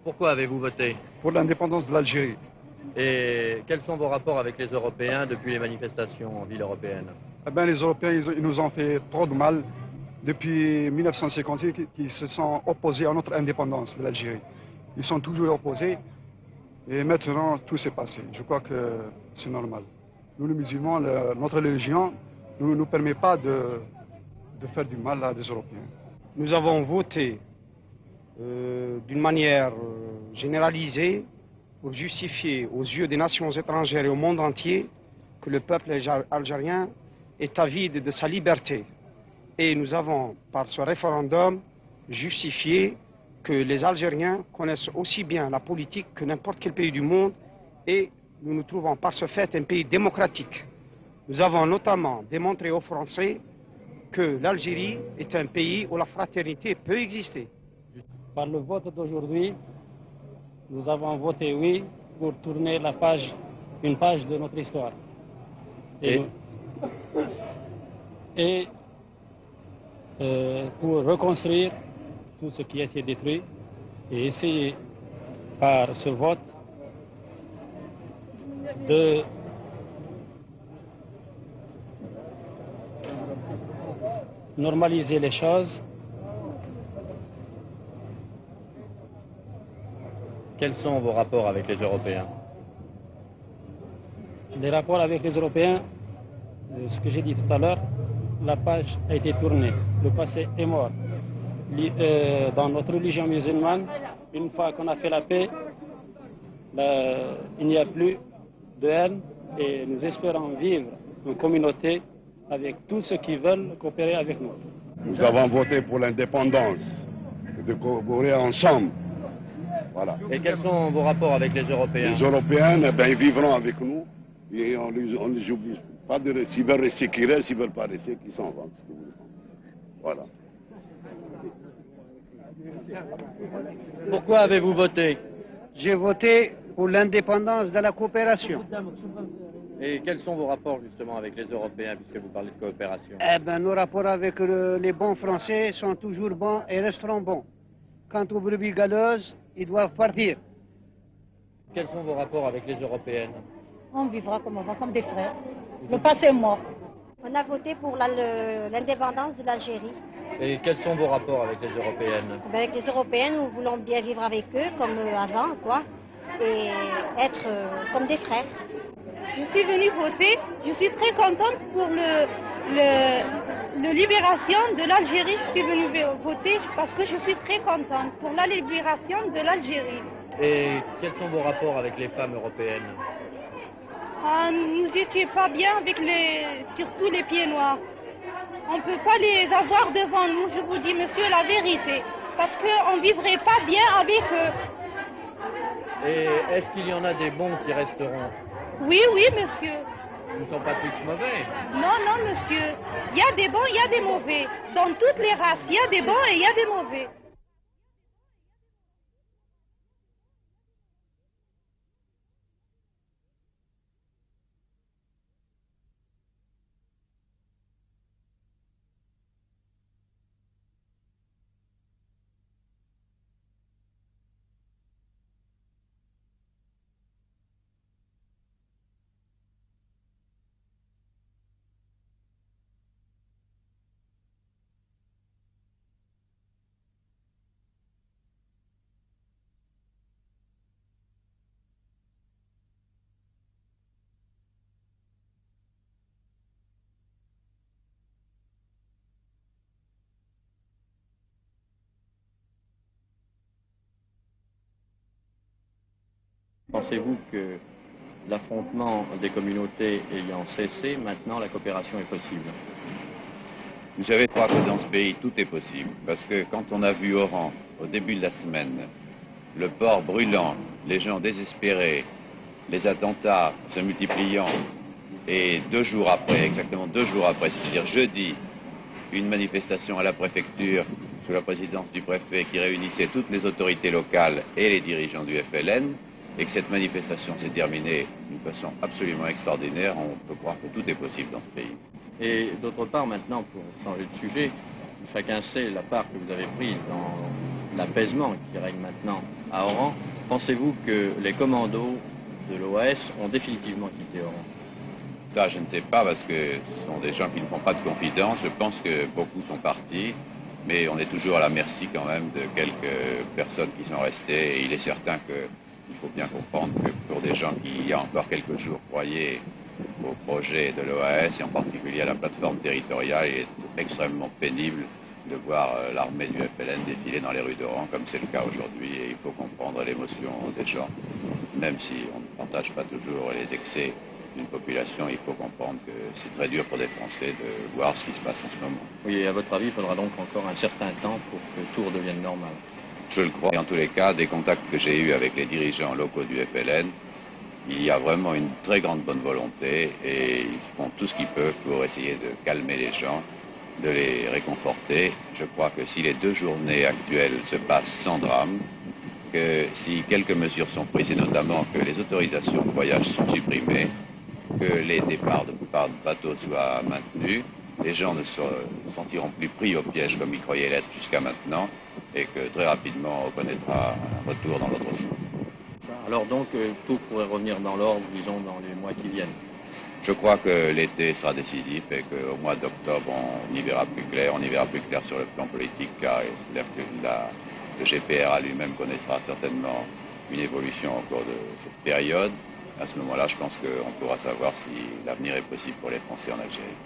Pourquoi avez-vous voté? Pour l'indépendance de l'Algérie. Et quels sont vos rapports avec les Européens depuis les manifestations en ville européenne? Eh bien, les Européens, ils nous ont fait trop de mal depuis 1958, qui se sont opposés à notre indépendance de l'Algérie. Ils sont toujours opposés et maintenant tout s'est passé. Je crois que c'est normal. Nous, les musulmans, notre religion ne nous permet pas de faire du mal à des Européens. Nous avons voté d'une manière généralisée pour justifier aux yeux des nations étrangères et au monde entier que le peuple algérien est avide de sa liberté. Et nous avons, par ce référendum, justifié que les Algériens connaissent aussi bien la politique que n'importe quel pays du monde et nous nous trouvons par ce fait un pays démocratique. Nous avons notamment démontré aux Français que l'Algérie est un pays où la fraternité peut exister. Par le vote d'aujourd'hui, nous avons voté oui pour tourner une page de notre histoire. Et pour reconstruire tout ce qui a été détruit et essayer par ce vote de normaliser les choses. Quels sont vos rapports avec les Européens? Les rapports avec les Européens, ce que j'ai dit tout à l'heure, la page a été tournée, le passé est mort. Dans notre religion musulmane, une fois qu'on a fait la paix, il n'y a plus de haine et nous espérons vivre en communauté avec tous ceux qui veulent coopérer avec nous. Nous avons voté pour l'indépendance, de coopérer ensemble. Voilà. Et quels sont vos rapports avec les Européens? Les Européens, eh bien, ils vivront avec nous et on ne les oublie pas. S'ils veulent rester, qu'ils restent, s'ils ne veulent pas rester, qu'ils s'en vont. Voilà. Pourquoi avez-vous voté? J'ai voté pour l'indépendance de la coopération. Et quels sont vos rapports justement avec les Européens, puisque vous parlez de coopération? Eh bien, nos rapports avec les bons Français sont toujours bons et resteront bons. Quant aux brebis galeuses, ils doivent partir. Quels sont vos rapports avec les Européennes? On vivra comme avant, comme des frères. Le passé est mort. On a voté pour l'indépendance de l'Algérie. Et quels sont vos rapports avec les Européennes? Avec les Européennes, nous voulons bien vivre avec eux comme avant, quoi, et être comme des frères. Je suis venue voter, je suis très contente pour la libération de l'Algérie. Je suis venue voter parce que je suis très contente pour la libération de l'Algérie. Et quels sont vos rapports avec les femmes européennes? Nous n'étions pas bien avec surtout les pieds noirs. On ne peut pas les avoir devant nous, je vous dis, monsieur, la vérité. Parce qu'on ne vivrait pas bien avec eux. Et est-ce qu'il y en a des bons qui resteront? Oui, oui, monsieur. Ils ne sont pas tous mauvais? Non, non, monsieur. Il y a des bons, il y a des mauvais. Dans toutes les races, il y a des bons et il y a des mauvais. Pensez-vous que l'affrontement des communautés ayant cessé, maintenant la coopération est possible? Vous savez, je crois que dans ce pays, tout est possible. Parce que quand on a vu Oran, au début de la semaine, le port brûlant, les gens désespérés, les attentats se multipliant, et 2 jours après, exactement 2 jours après, c'est-à-dire jeudi, une manifestation à la préfecture sous la présidence du préfet qui réunissait toutes les autorités locales et les dirigeants du FLN, et que cette manifestation s'est terminée d'une façon absolument extraordinaire, on peut croire que tout est possible dans ce pays. Et d'autre part, maintenant, pour changer de sujet, chacun sait la part que vous avez prise dans l'apaisement qui règne maintenant à Oran, pensez-vous que les commandos de l'OAS ont définitivement quitté Oran? Ça, je ne sais pas, parce que ce sont des gens qui ne font pas de confidence. Je pense que beaucoup sont partis, mais on est toujours à la merci quand même de quelques personnes qui sont restées. Et il est certain qu'il faut bien comprendre que pour des gens qui, il y a encore quelques jours, croyaient au projet de l'OAS, et en particulier à la plateforme territoriale, il est extrêmement pénible de voir l'armée du FLN défiler dans les rues d'Oran, comme c'est le cas aujourd'hui. Et il faut comprendre l'émotion des gens, même si on ne partage pas toujours les excès d'une population. Il faut comprendre que c'est très dur pour des Français de voir ce qui se passe en ce moment. Oui, et à votre avis, il faudra donc encore un certain temps pour que tout redevienne normal? Je le crois. Et en tous les cas, des contacts que j'ai eus avec les dirigeants locaux du FLN, il y a vraiment une très grande bonne volonté et ils font tout ce qu'ils peuvent pour essayer de calmer les gens, de les réconforter. Je crois que si les 2 journées actuelles se passent sans drame, que si quelques mesures sont prises, et notamment que les autorisations de voyage sont supprimées, que les départs de bateaux soient maintenus, les gens ne se sentiront plus pris au piège comme ils croyaient l'être jusqu'à maintenant, et que très rapidement on connaîtra un retour dans l'autre sens. Alors donc, tout pourrait revenir dans l'ordre, disons, dans les mois qui viennent? Je crois que l'été sera décisif et qu'au mois d'octobre, on y verra plus clair. On y verra plus clair sur le plan politique, car le GPRA lui-même connaîtra certainement une évolution au cours de cette période. À ce moment-là, je pense qu'on pourra savoir si l'avenir est possible pour les Français en Algérie.